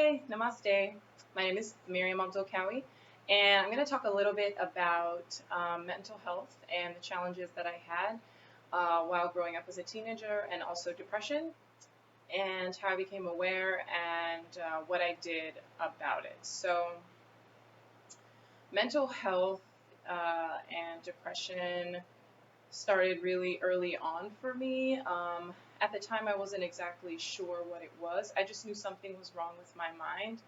Hi, namaste. My name is Miriam Abdulkawi, and I'm going to talk a little bit about mental health and the challenges that I had while growing up as a teenager, and also depression, and how I became aware and what I did about it. So, mental health and depression started really early on for me. At the time, I wasn't exactly sure what it was. I just knew something was wrong with my mind,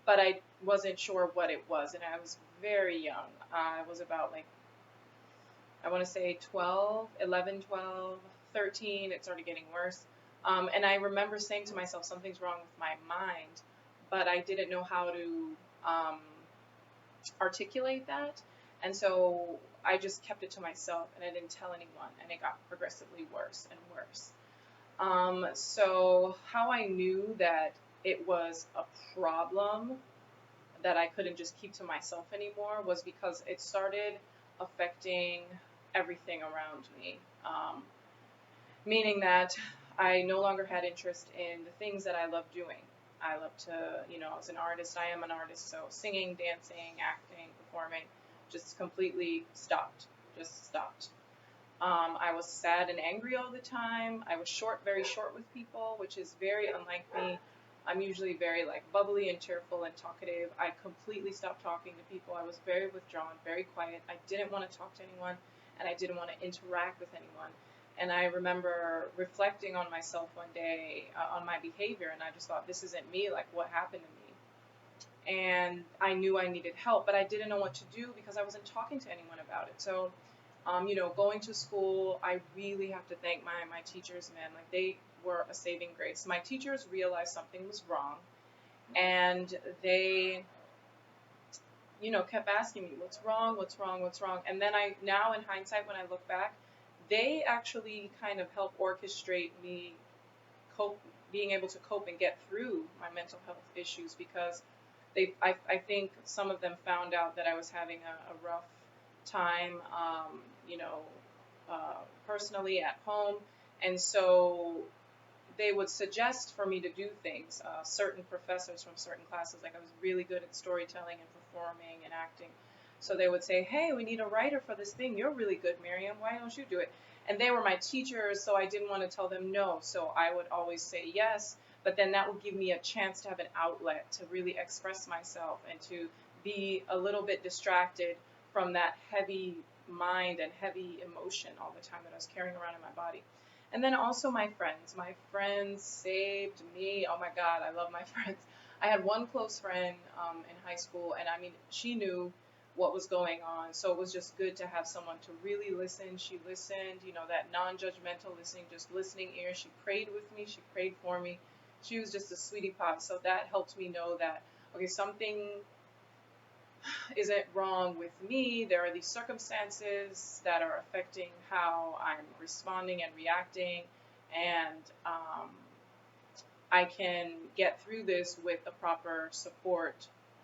but I wasn't sure what it was, and I was very young. I was about like, I want to say 12, 11, 12, 13. It started getting worse. And I remember saying to myself, something's wrong with my mind, but I didn't know how to um, articulate that. And so I just kept it to myself and I didn't tell anyone, and it got progressively worse and worse. So, how I knew that it was a problem that I couldn't just keep to myself anymore was because it started affecting everything around me. Meaning that I no longer had interest in the things that I love doing. I love to, as an artist, I am an artist, so singing, dancing, acting, performing just completely stopped. Just stopped. I was sad and angry all the time. I was short, very short with people, which is very unlike me. I'm usually very like bubbly and cheerful and talkative. I completely stopped talking to people. I was very withdrawn, very quiet. I didn't want to talk to anyone, and I didn't want to interact with anyone. And I remember reflecting on myself one day, on my behavior, and I just thought, this isn't me. Like, what happened to me? And I knew I needed help, but I didn't know what to do because I wasn't talking to anyone about it. So going to school, I really have to thank my teachers, man. Like, they were a saving grace. My teachers realized something was wrong, and they, kept asking me, what's wrong, what's wrong, what's wrong. And then now in hindsight, when I look back, they actually kind of help orchestrate me cope, being able to cope and get through my mental health issues, because I think some of them found out that I was having a rough time, you know, personally at home. And so they would suggest for me to do things. Certain professors from certain classes, like I was really good at storytelling and performing and acting. So they would say, hey, we need a writer for this thing. You're really good, Miriam. Why don't you do it? And they were my teachers, so I didn't want to tell them no. So I would always say yes, but then that would give me a chance to have an outlet to really express myself and to be a little bit distracted from that heavy mind and heavy emotion all the time that I was carrying around in my body. And then also my friends. My friends saved me. Oh my God, I love my friends. I had one close friend in high school, and I mean, she knew what was going on. So it was just good to have someone to really listen. She listened, that non judgmental listening, just listening ear. She prayed with me, she prayed for me. She was just a sweetie pie. So that helped me know that, okay, something isn't wrong with me. There are these circumstances that are affecting how I'm responding and reacting, and I can get through this with the proper support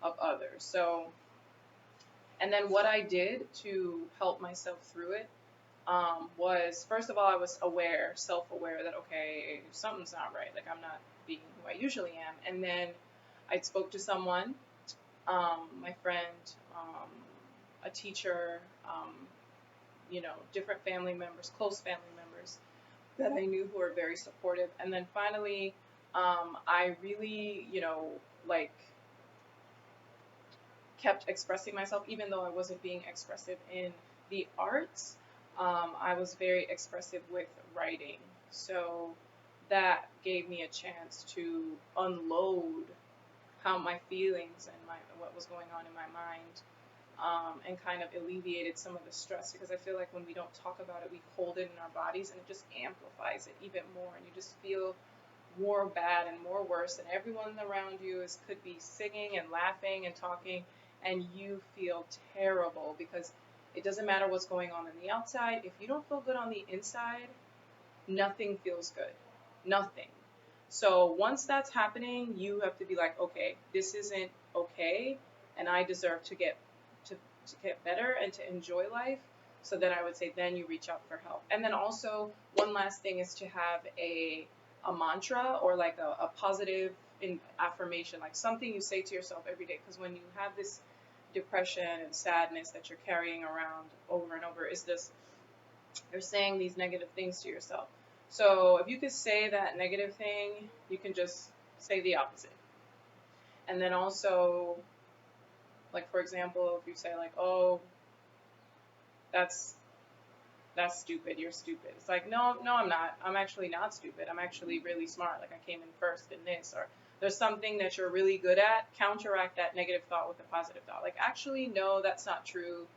of others. So, and then what I did to help myself through it was, first of all, I was aware, self-aware that, okay, something's not right. Like, I'm not being who I usually am. And then I spoke to someone, my friend, a teacher, different family members, close family members that I knew who were very supportive. And then finally, I really, like kept expressing myself, even though I wasn't being expressive in the arts. I was very expressive with writing. So that gave me a chance to unload how my feelings and what was going on in my mind, and kind of alleviated some of the stress, because I feel like when we don't talk about it, we hold it in our bodies and it just amplifies it even more, and you just feel more bad and more worse, and everyone around you could be singing and laughing and talking, and you feel terrible because it doesn't matter what's going on the outside. If you don't feel good on the inside, nothing feels good. Nothing. So once that's happening, you have to be like, okay, this isn't okay, and I deserve to get better and to enjoy life. So then I would say, then you reach out for help. And then also, one last thing is to have a mantra, or like a positive in affirmation, like something you say to yourself every day. Because when you have this depression and sadness that you're carrying around over and over, is this, you're saying these negative things to yourself. So if you could say that negative thing, you can just say the opposite. And then also, like for example, if you say like, "Oh, that's that's stupid. You're stupid." It's like, no, no, I'm not. I'm actually not stupid. I'm actually really smart. Like I came in first in this, or there's something that you're really good at. Counteract that negative thought with a positive thought. Like, actually, no, that's not true.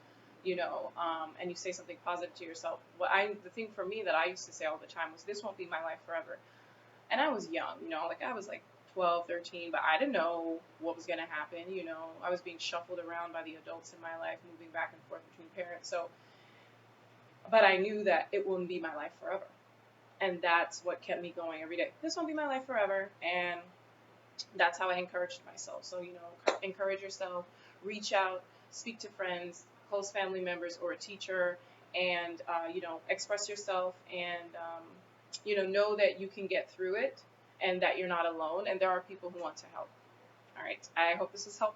And you say something positive to yourself. The thing for me that I used to say all the time was, "This won't be my life forever." And I was young, like I was like 12, 13, but I didn't know what was going to happen. I was being shuffled around by the adults in my life, moving back and forth between parents. So, but I knew that it wouldn't be my life forever. And that's what kept me going every day. This won't be my life forever. And that's how I encouraged myself. So, encourage yourself, reach out, speak to friends, close family members, or a teacher, and, express yourself, and, know that you can get through it and that you're not alone. And there are people who want to help. All right. I hope this was helpful.